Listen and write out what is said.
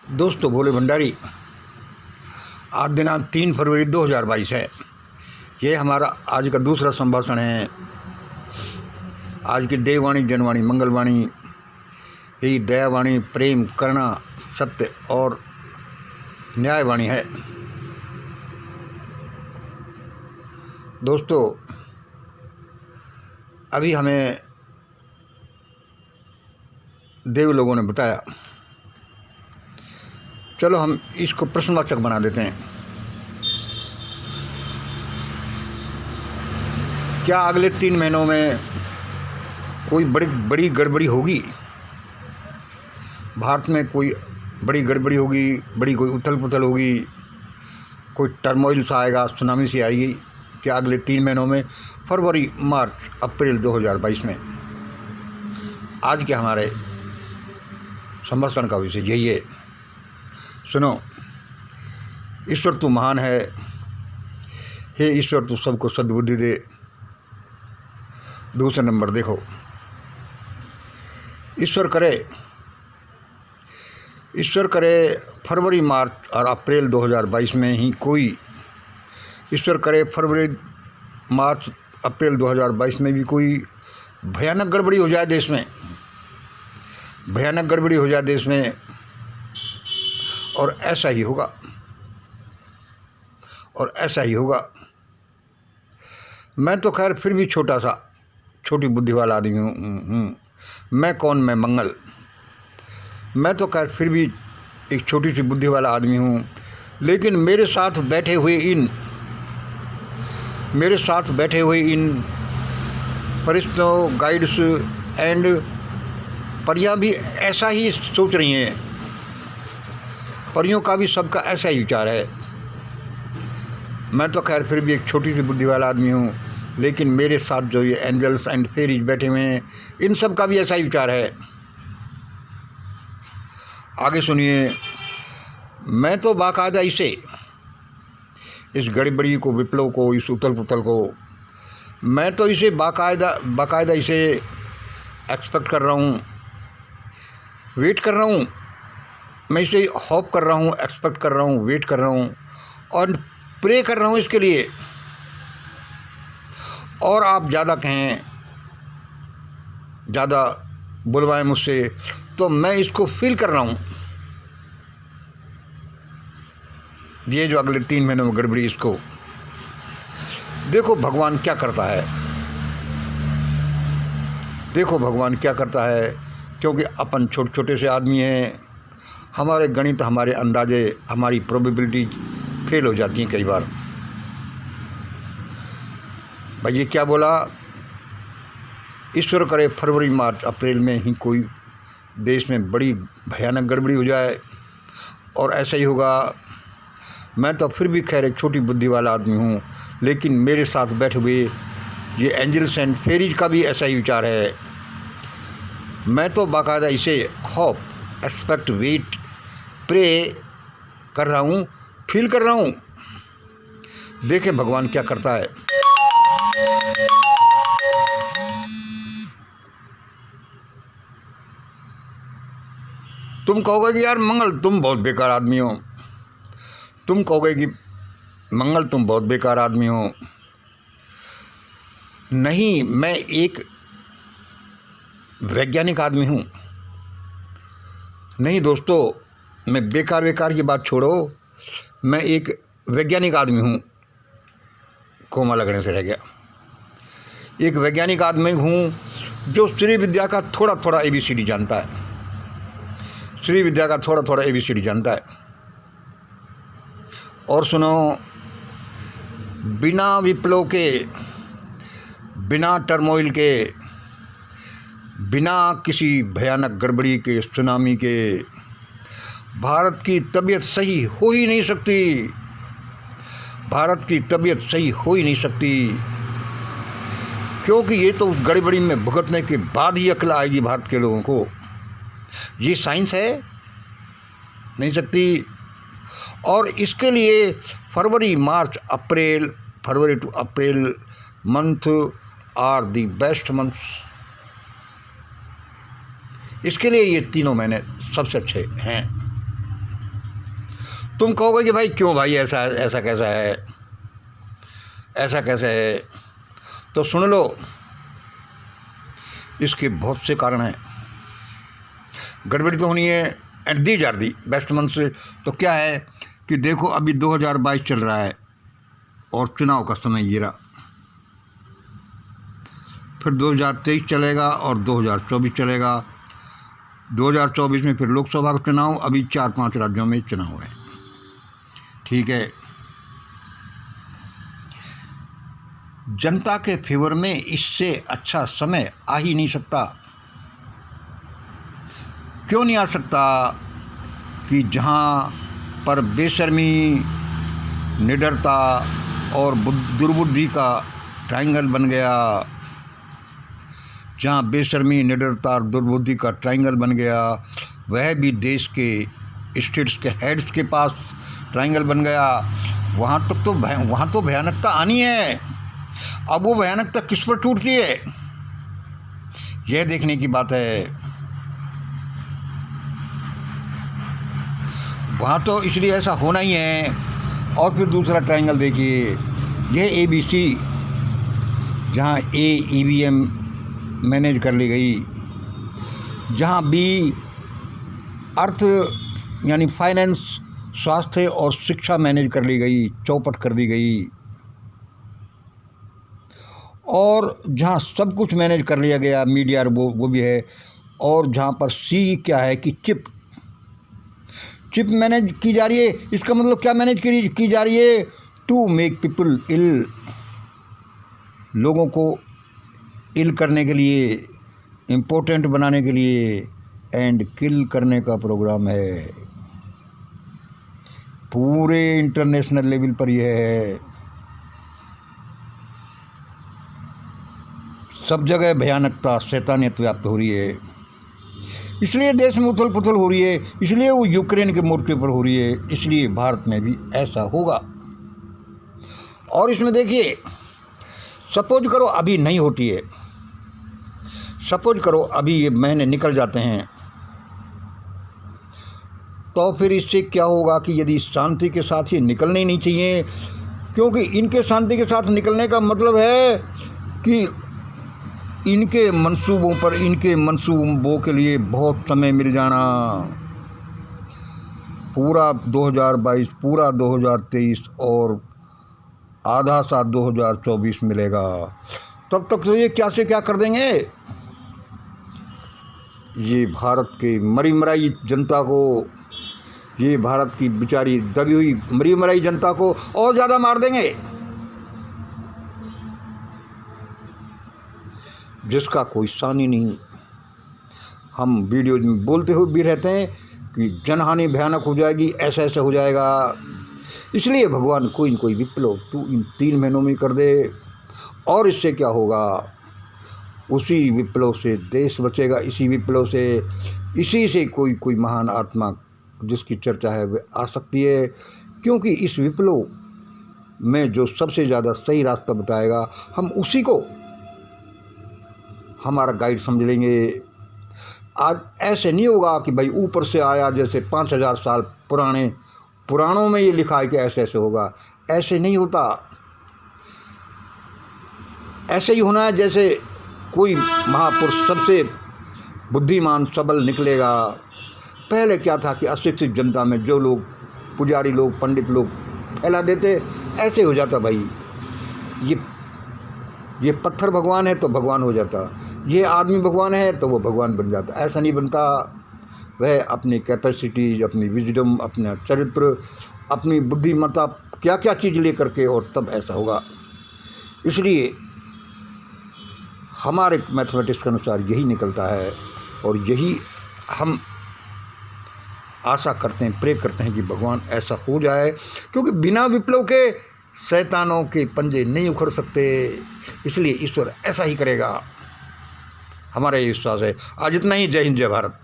दोस्तों, भोले भंडारी। आज दिनांक 3 फरवरी 2022 है। ये हमारा आज का दूसरा संभाषण है। आज की देववाणी, जनवाणी, मंगलवाणी, यही दयावाणी, प्रेम, करुणा, सत्य और न्यायवाणी है। दोस्तों, अभी हमें देव लोगों ने बताया, चलो हम इसको प्रश्नवाचक बना देते हैं। क्या अगले 3 महीनों में कोई बड़ी गड़बड़ी होगी? भारत में कोई बड़ी गड़बड़ी होगी, बड़ी कोई उथल पुथल होगी, कोई टर्मोइल सा आएगा, सुनामी सी आएगी? क्या अगले 3 महीनों में, फरवरी, मार्च, अप्रैल 2022 में? आज के हमारे संभाषण का विषय यही है। सुनो, ईश्वर तू महान है, हे ईश्वर तू सबको सद्बुद्धि दे। दूसरा नंबर देखो, ईश्वर करे फरवरी, मार्च और अप्रैल 2022 में ही कोई, ईश्वर करे फरवरी, मार्च, अप्रैल 2022 में भी कोई भयानक गड़बड़ी हो जाए देश में, भयानक गड़बड़ी हो जाए देश में। और ऐसा ही होगा, और ऐसा ही होगा। मैं तो खैर फिर भी छोटी बुद्धि वाला आदमी हूँ। मैं कौन, मैं मंगल। मैं तो खैर फिर भी एक छोटी सी बुद्धि वाला आदमी हूँ, लेकिन मेरे साथ बैठे हुए इन फरिश्तों, गाइड्स एंड परियां भी ऐसा ही सोच रही हैं। परियों का भी सबका ऐसा ही विचार है। मैं तो खैर फिर भी एक छोटी सी बुद्धि वाला आदमी हूँ, लेकिन मेरे साथ जो ये एंजल्स एंड फेरीज बैठे हुए हैं, इन सब का भी ऐसा ही विचार है। आगे सुनिए। मैं तो बाकायदा इस गड़बड़ी को, विप्लव को, इस उथल पुथल को, मैं तो इसे बाकायदा इसे एक्सपेक्ट कर रहा हूँ, वेट कर रहा हूँ। मैं इसे होप कर रहा हूँ, एक्सपेक्ट कर रहा हूँ, वेट कर रहा हूँ और प्रे कर रहा हूँ इसके लिए। और आप ज़्यादा कहें, ज़्यादा बुलवाएं मुझसे, तो मैं इसको फील कर रहा हूँ। ये जो अगले 3 महीनों में गड़बड़ी, इसको देखो भगवान क्या करता है। देखो भगवान क्या करता है, क्योंकि अपन छोटे से आदमी हैं। हमारे गणित, हमारे अंदाजे, हमारी प्रोबेबिलिटी फेल हो जाती हैं कई बार। भाई ये क्या बोला? ईश्वर करे फरवरी, मार्च, अप्रैल में ही कोई देश में बड़ी भयानक गड़बड़ी हो जाए, और ऐसा ही होगा। मैं तो फिर भी खैर एक छोटी बुद्धि वाला आदमी हूँ, लेकिन मेरे साथ बैठे हुए ये एंजल्स एंड फेरीज का भी ऐसा ही विचार है। मैं तो बाकायदा इसे होप, एक्सपेक्ट, वेट, प्रे कर रहा हूँ, फील कर रहा हूँ। देखे भगवान क्या करता है। तुम कहोगे कि यार मंगल, तुम बहुत बेकार आदमी हो। तुम कहोगे कि मंगल, तुम बहुत बेकार आदमी हो। नहीं, मैं एक वैज्ञानिक आदमी हूँ। नहीं दोस्तों, मैं बेकार की बात छोड़ो, मैं एक वैज्ञानिक आदमी हूँ। कोमा लगने से रह गया। एक वैज्ञानिक आदमी हूँ जो श्री विद्या का थोड़ा ABCD जानता है। श्री विद्या का थोड़ा ABCD जानता है। और सुनो, बिना विप्लव के, बिना टर्मोइल के, बिना किसी भयानक गड़बड़ी के, सुनामी के, भारत की तबीयत सही हो ही नहीं सकती। भारत की तबीयत सही हो ही नहीं सकती, क्योंकि ये तो उस गड़बड़ी में भुगतने के बाद ही अक्ल आएगी भारत के लोगों को। ये साइंस है, नहीं सकती। और इसके लिए फरवरी, मार्च, अप्रैल, फरवरी to April month are the best months. इसके लिए ये तीनों महीने सबसे अच्छे हैं। तुम कहोगे कि भाई क्यों भाई ऐसा ऐसा कैसा है, ऐसा कैसे है, तो सुन लो, इसके बहुत से कारण हैं। गड़बड़ी तो होनी है at the jar the best month से। तो क्या है कि देखो अभी 2022 चल रहा है और चुनाव का समय ये रहा, फिर 2023 चलेगा और 2024 चलेगा। 2024 में फिर लोकसभा का चुनाव, अभी 4-5 राज्यों में चुनाव है, ठीक है। जनता के फेवर में इससे अच्छा समय आ ही नहीं सकता। क्यों नहीं आ सकता कि जहाँ पर बेशर्मी, निडरता और दुर्बुद्धि का ट्रायंगल बन गया, जहाँ बेशर्मी, निडरता और दुर्बुद्धि का ट्रायंगल बन गया, वह भी देश के स्टेट्स के हेड्स के पास ट्रायंगल बन गया, वहाँ तक तो वहाँ तो भयानकता आनी है। अब वो भयानकता किस पर टूटती है, यह देखने की बात है। वहाँ तो इसलिए ऐसा होना ही है। और फिर दूसरा ट्रायंगल देखिए, यह ABC, जहाँ A EVM मैनेज कर ली गई, जहाँ B अर्थ यानी फाइनेंस, स्वास्थ्य और शिक्षा मैनेज कर ली गई, चौपट कर दी गई, और जहाँ सब कुछ मैनेज कर लिया गया, मीडिया वो भी है, और जहाँ पर C क्या है कि चिप मैनेज की जा रही है। इसका मतलब क्या मैनेज की जा रही है? टू मेक पीपल इल, लोगों को इल करने के लिए, इम्पोर्टेंट बनाने के लिए, एंड किल करने का प्रोग्राम है। पूरे इंटरनेशनल लेवल पर यह है, सब जगह भयानकता, शैतानियत व्याप्त हो रही है। इसलिए देश में उथल पुथल हो रही है, इसलिए वो यूक्रेन के मोर्चे पर हो रही है, इसलिए भारत में भी ऐसा होगा। और इसमें देखिए, सपोज करो अभी नहीं होती है, सपोज करो अभी ये महीने निकल जाते हैं, तो फिर इससे क्या होगा कि यदि शांति के साथ ये निकलने ही नहीं चाहिए, क्योंकि इनके शांति के साथ निकलने का मतलब है कि इनके मंसूबों के लिए बहुत समय मिल जाना। पूरा 2022, पूरा 2023 और आधा सा 2024 मिलेगा, तब तक तो ये क्या से क्या कर देंगे। ये भारत के मरी मराई जनता को, ये भारत की बेचारी दबी हुई मरी मराई जनता को और ज़्यादा मार देंगे, जिसका कोई शान ही नहीं। हम वीडियो में बोलते हुए भी रहते हैं कि जनहानि भयानक हो जाएगी, ऐसा ऐसा हो जाएगा। इसलिए भगवान कोई न कोई विप्लव तू इन 3 महीनों में कर दे, और इससे क्या होगा, उसी विप्लव से देश बचेगा, इसी विप्लव से, इसी से कोई महान आत्मा जिसकी चर्चा है वह आ सकती है। क्योंकि इस विप्लव में जो सबसे ज़्यादा सही रास्ता बताएगा, हम उसी को हमारा गाइड समझ लेंगे। आज ऐसे नहीं होगा कि भाई ऊपर से आया, जैसे 5000 साल पुराने पुराणों में ये लिखा है कि ऐसे ऐसे होगा, ऐसे नहीं होता। ऐसे ही होना है जैसे कोई महापुरुष सबसे बुद्धिमान सबल निकलेगा। पहले क्या था कि अशिक्षित जनता में जो लोग पुजारी लोग, पंडित लोग फैला देते, ऐसे हो जाता भाई, ये पत्थर भगवान है तो भगवान हो जाता, ये आदमी भगवान है तो वो भगवान बन जाता। ऐसा नहीं बनता। वह अपनी कैपेसिटी, अपनी विजडम, अपना चरित्र, अपनी बुद्धिमत्ता, क्या क्या चीज़ ले करके, और तब ऐसा होगा। इसलिए हमारे मैथमेटिक्स के अनुसार यही निकलता है, और यही हम आशा करते हैं, प्रे करते हैं कि भगवान ऐसा हो जाए, क्योंकि बिना विप्लव के शैतानों के पंजे नहीं उखड़ सकते। इसलिए ईश्वर ऐसा ही करेगा, हमारा ये विश्वास है। आज इतना ही। जय हिंद, जय भारत।